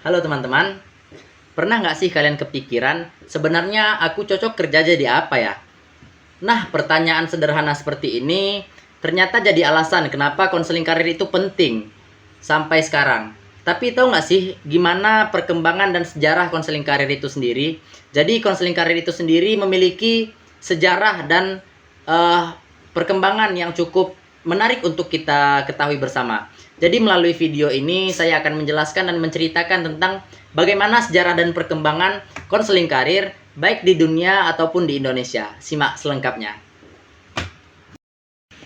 Halo teman-teman, pernah nggak sih kalian kepikiran, sebenarnya aku cocok kerja jadi apa ya? Nah, pertanyaan sederhana seperti ini ternyata jadi alasan kenapa konseling karir itu penting sampai sekarang. Tapi tahu nggak sih gimana perkembangan dan sejarah konseling karir itu sendiri? Jadi konseling karir itu sendiri memiliki sejarah dan eh, perkembangan yang cukup menarik untuk kita ketahui bersama. Jadi melalui video ini saya akan menjelaskan dan menceritakan tentang bagaimana sejarah dan perkembangan konseling karir baik di dunia ataupun di Indonesia. Simak selengkapnya.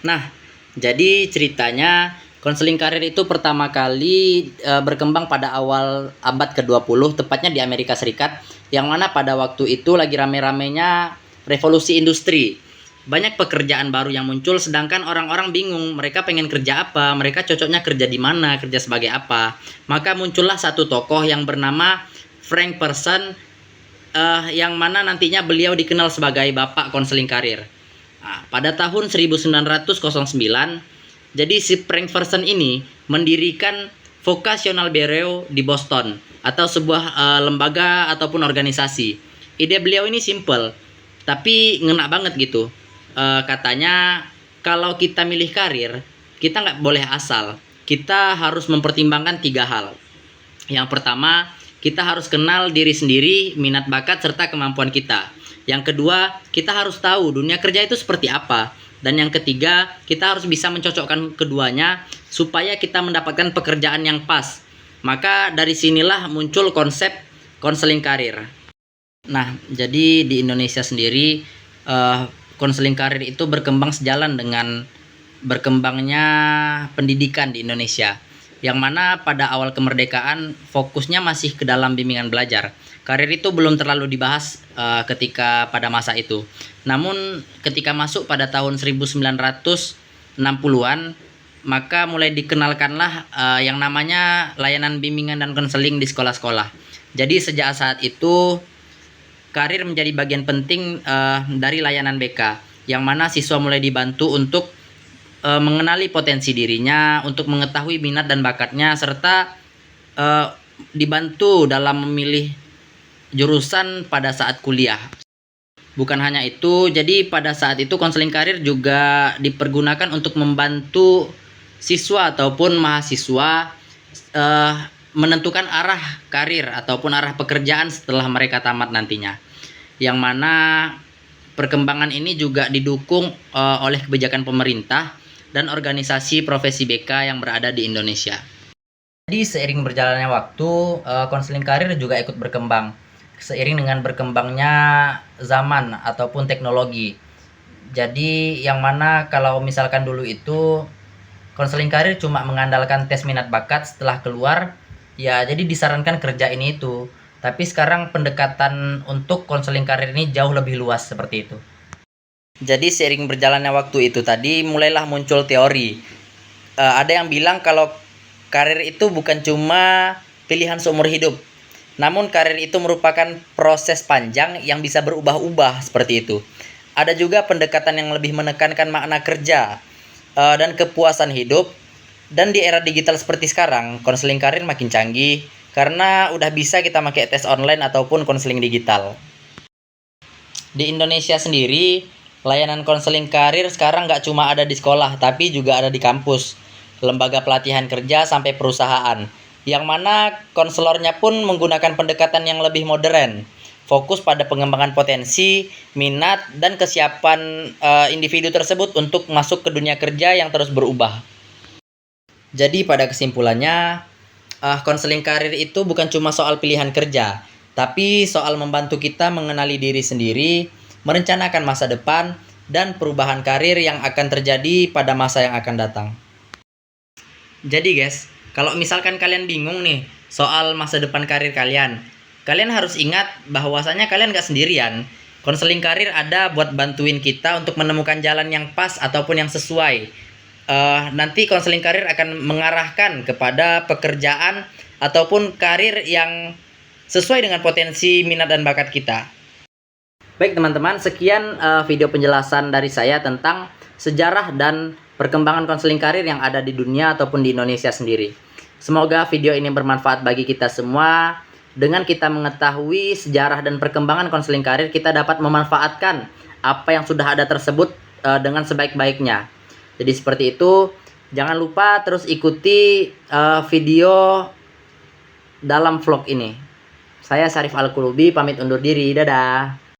Nah, jadi ceritanya konseling karir itu pertama kali berkembang pada awal abad ke-20, tepatnya di Amerika Serikat, yang mana pada waktu itu lagi rame-ramenya revolusi industri. Banyak pekerjaan baru yang muncul, sedangkan orang-orang bingung mereka pengen kerja apa, mereka cocoknya kerja di mana, kerja sebagai apa. Maka muncullah satu tokoh yang bernama Frank Person, yang mana nantinya beliau dikenal sebagai Bapak Konseling Karir. Nah, pada tahun 1909, jadi si Frank Person ini mendirikan Vocational Bureau di Boston, atau sebuah lembaga ataupun organisasi. Ide beliau ini simple, tapi ngena banget gitu. Katanya kalau kita milih karir, kita nggak boleh asal. Kita harus mempertimbangkan 3 hal. Yang pertama, kita harus kenal diri sendiri, minat bakat serta kemampuan kita. Yang kedua, kita harus tahu dunia kerja itu seperti apa. Dan yang ketiga, kita harus bisa mencocokkan keduanya supaya kita mendapatkan pekerjaan yang pas. Maka dari sinilah muncul konsep konseling karir. Nah, jadi di Indonesia sendiri konseling karir itu berkembang sejalan dengan berkembangnya pendidikan di Indonesia, yang mana pada awal kemerdekaan fokusnya masih ke dalam bimbingan belajar. Karir itu belum terlalu dibahas ketika pada masa itu. Namun ketika masuk pada tahun 1960-an, maka mulai dikenalkanlah yang namanya layanan bimbingan dan konseling di sekolah-sekolah. Jadi sejak saat itu karir menjadi bagian penting dari layanan BK, yang mana siswa mulai dibantu untuk mengenali potensi dirinya, untuk mengetahui minat dan bakatnya, serta dibantu dalam memilih jurusan pada saat kuliah. Bukan hanya itu, jadi pada saat itu konseling karir juga dipergunakan untuk membantu siswa ataupun mahasiswa menentukan arah karir ataupun arah pekerjaan setelah mereka tamat nantinya, yang mana perkembangan ini juga didukung oleh kebijakan pemerintah dan organisasi profesi BK yang berada di Indonesia. Jadi seiring berjalannya waktu, konseling karir juga ikut berkembang seiring dengan berkembangnya zaman ataupun teknologi. Jadi yang mana kalau misalkan dulu itu konseling karir cuma mengandalkan tes minat bakat setelah keluar, ya jadi disarankan kerja ini itu. Tapi sekarang pendekatan untuk konseling karir ini jauh lebih luas seperti itu. Jadi seiring berjalannya waktu itu tadi mulailah muncul teori. Ada yang bilang kalau karir itu bukan cuma pilihan seumur hidup, namun karir itu merupakan proses panjang yang bisa berubah-ubah seperti itu. Ada juga pendekatan yang lebih menekankan makna kerja dan kepuasan hidup. Dan di era digital seperti sekarang, konseling karir makin canggih karena udah bisa kita pakai tes online ataupun konseling digital. Di Indonesia sendiri, layanan konseling karir sekarang nggak cuma ada di sekolah, tapi juga ada di kampus, lembaga pelatihan kerja sampai perusahaan, yang mana konselornya pun menggunakan pendekatan yang lebih modern, fokus pada pengembangan potensi, minat, dan kesiapan individu tersebut untuk masuk ke dunia kerja yang terus berubah. Jadi pada kesimpulannya, konseling karir itu bukan cuma soal pilihan kerja, tapi soal membantu kita mengenali diri sendiri, merencanakan masa depan, dan perubahan karir yang akan terjadi pada masa yang akan datang. Jadi guys, kalau misalkan kalian bingung nih soal masa depan karir kalian, kalian harus ingat bahwasanya kalian gak sendirian. Konseling karir ada buat bantuin kita untuk menemukan jalan yang pas ataupun yang sesuai. Nanti konseling karir akan mengarahkan kepada pekerjaan ataupun karir yang sesuai dengan potensi minat dan bakat kita. Baik teman-teman, sekian video penjelasan dari saya tentang sejarah dan perkembangan konseling karir yang ada di dunia ataupun di Indonesia sendiri. Semoga video ini bermanfaat bagi kita semua. Dengan kita mengetahui sejarah dan perkembangan konseling karir, kita dapat memanfaatkan apa yang sudah ada tersebut dengan sebaik-baiknya. Jadi seperti itu. Jangan lupa terus ikuti video dalam vlog ini. Saya Syarif Al-Qulubi pamit undur diri. Dadah.